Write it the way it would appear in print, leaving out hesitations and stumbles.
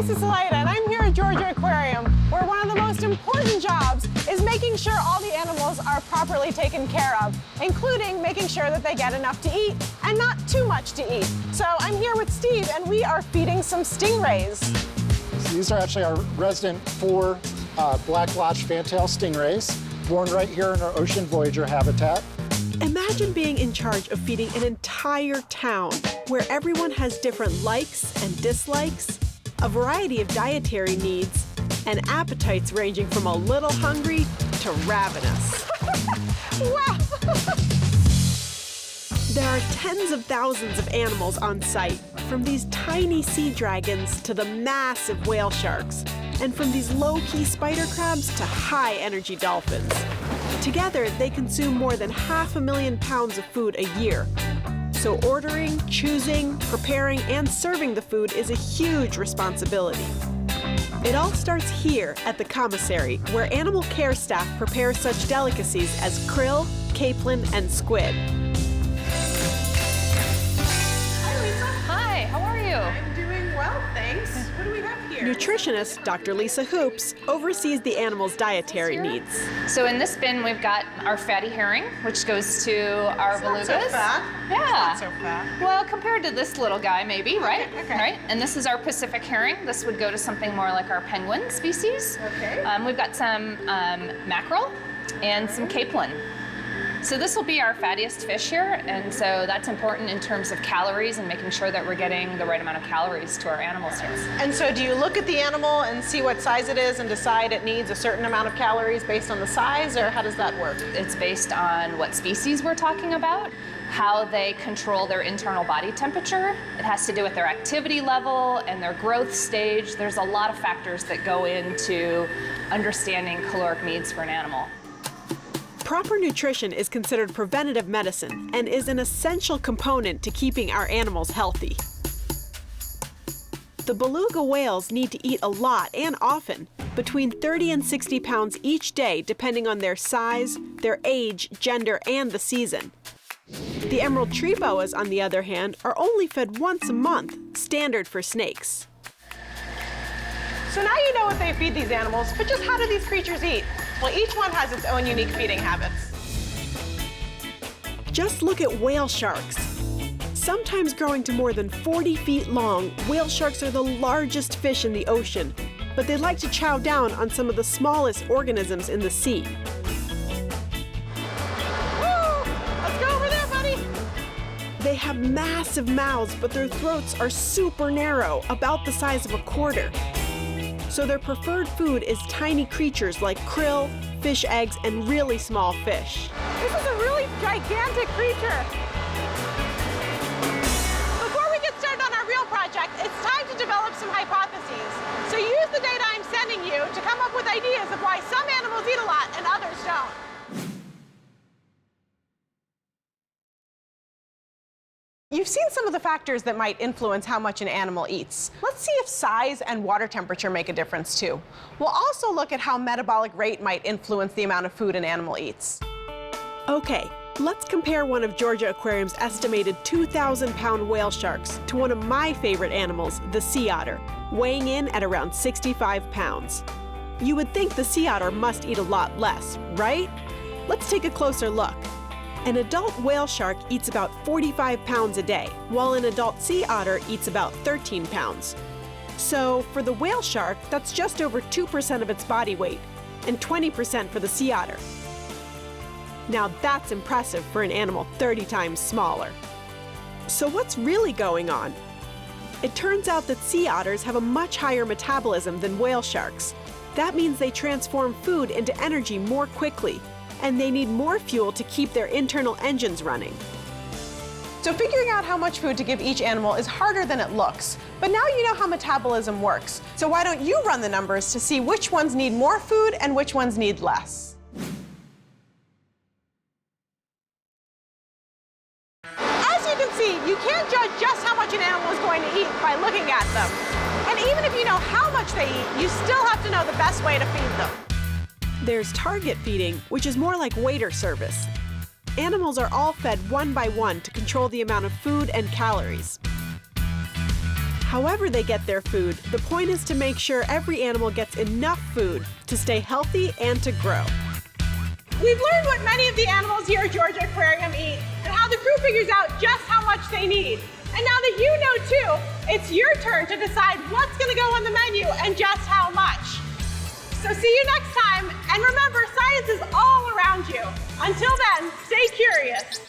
Meisa Salaita, and I'm here at Georgia Aquarium, where one of the most important jobs is making sure all the animals are properly taken care of, including making sure that they get enough to eat and not too much to eat. So I'm here with Steve, and we are feeding some stingrays. So these are actually our resident 4 black blotched fantail stingrays, born right here in our Ocean Voyager habitat. Imagine being in charge of feeding an entire town where everyone has different likes and dislikes, a variety of dietary needs, and appetites ranging from a little hungry to ravenous. Wow! There are tens of thousands of animals on site, from these tiny sea dragons to the massive whale sharks, and from these low-key spider crabs to high-energy dolphins. Together, they consume more than 500,000 pounds of food a year. So ordering, choosing, preparing, and serving the food is a huge responsibility. It all starts here at the commissary, where animal care staff prepare such delicacies as krill, capelin, and squid. Hi, Lisa. Hi, how are you? I'm doing well, thanks. What do we have here? Nutritionist Dr. Lisa Hoops oversees the animals' dietary needs. So in this bin, we've got our fatty herring, which goes to our belugas. Not so fat. Yeah. Not so fat. Well, compared to this little guy, maybe, right? Okay. Right. And this is our Pacific herring. This would go to something more like our penguin species. Okay. We've got some mackerel and some capelin. So this will be our fattiest fish here, and so that's important in terms of calories and making sure that we're getting the right amount of calories to our animals here. And so do you look at the animal and see what size it is and decide it needs a certain amount of calories based on the size, or how does that work? It's based on what species we're talking about, how they control their internal body temperature. It has to do with their activity level and their growth stage. There's a lot of factors that go into understanding caloric needs for an animal. Proper nutrition is considered preventative medicine and is an essential component to keeping our animals healthy. The beluga whales need to eat a lot and often, between 30 and 60 pounds each day depending on their size, their age, gender, and the season. The emerald tree boas, on the other hand, are only fed once a month, standard for snakes. So now you know what they feed these animals, but just how do these creatures eat? Well, each one has its own unique feeding habits. Just look at whale sharks. Sometimes growing to more than 40 feet long, whale sharks are the largest fish in the ocean, but they like to chow down on some of the smallest organisms in the sea. Woo! Let's go over there, buddy! They have massive mouths, but their throats are super narrow, about the size of a quarter. So their preferred food is tiny creatures like krill, fish eggs, and really small fish. This is a really gigantic creature. Before we get started on our real project, it's time to develop some hypotheses. So use the data I'm sending you to come up with ideas of why some animals eat a lot and others don't. You've seen some of the factors that might influence how much an animal eats. Let's see if size and water temperature make a difference too. We'll also look at how metabolic rate might influence the amount of food an animal eats. Okay, let's compare one of Georgia Aquarium's estimated 2,000-pound whale sharks to one of my favorite animals, the sea otter, weighing in at around 65 pounds. You would think the sea otter must eat a lot less, right? Let's take a closer look. An adult whale shark eats about 45 pounds a day, while an adult sea otter eats about 13 pounds. So for the whale shark, that's just over 2% of its body weight, and 20% for the sea otter. Now that's impressive for an animal 30 times smaller. So what's really going on? It turns out that sea otters have a much higher metabolism than whale sharks. That means they transform food into energy more quickly, and they need more fuel to keep their internal engines running. So figuring out how much food to give each animal is harder than it looks. But now you know how metabolism works. So why don't you run the numbers to see which ones need more food and which ones need less? As you can see, you can't judge just how much an animal is going to eat by looking at them. And even if you know how much they eat, you still have to know the best way to feed them. There's target feeding, which is more like waiter service. Animals are all fed one by one to control the amount of food and calories. However they get their food, the point is to make sure every animal gets enough food to stay healthy and to grow. We've learned what many of the animals here at Georgia Aquarium eat and how the crew figures out just how much they need. And now that you know too, it's your turn to decide what's going to go on the menu and just how much. So see you next time, and remember, science is all around you. Until then, stay curious.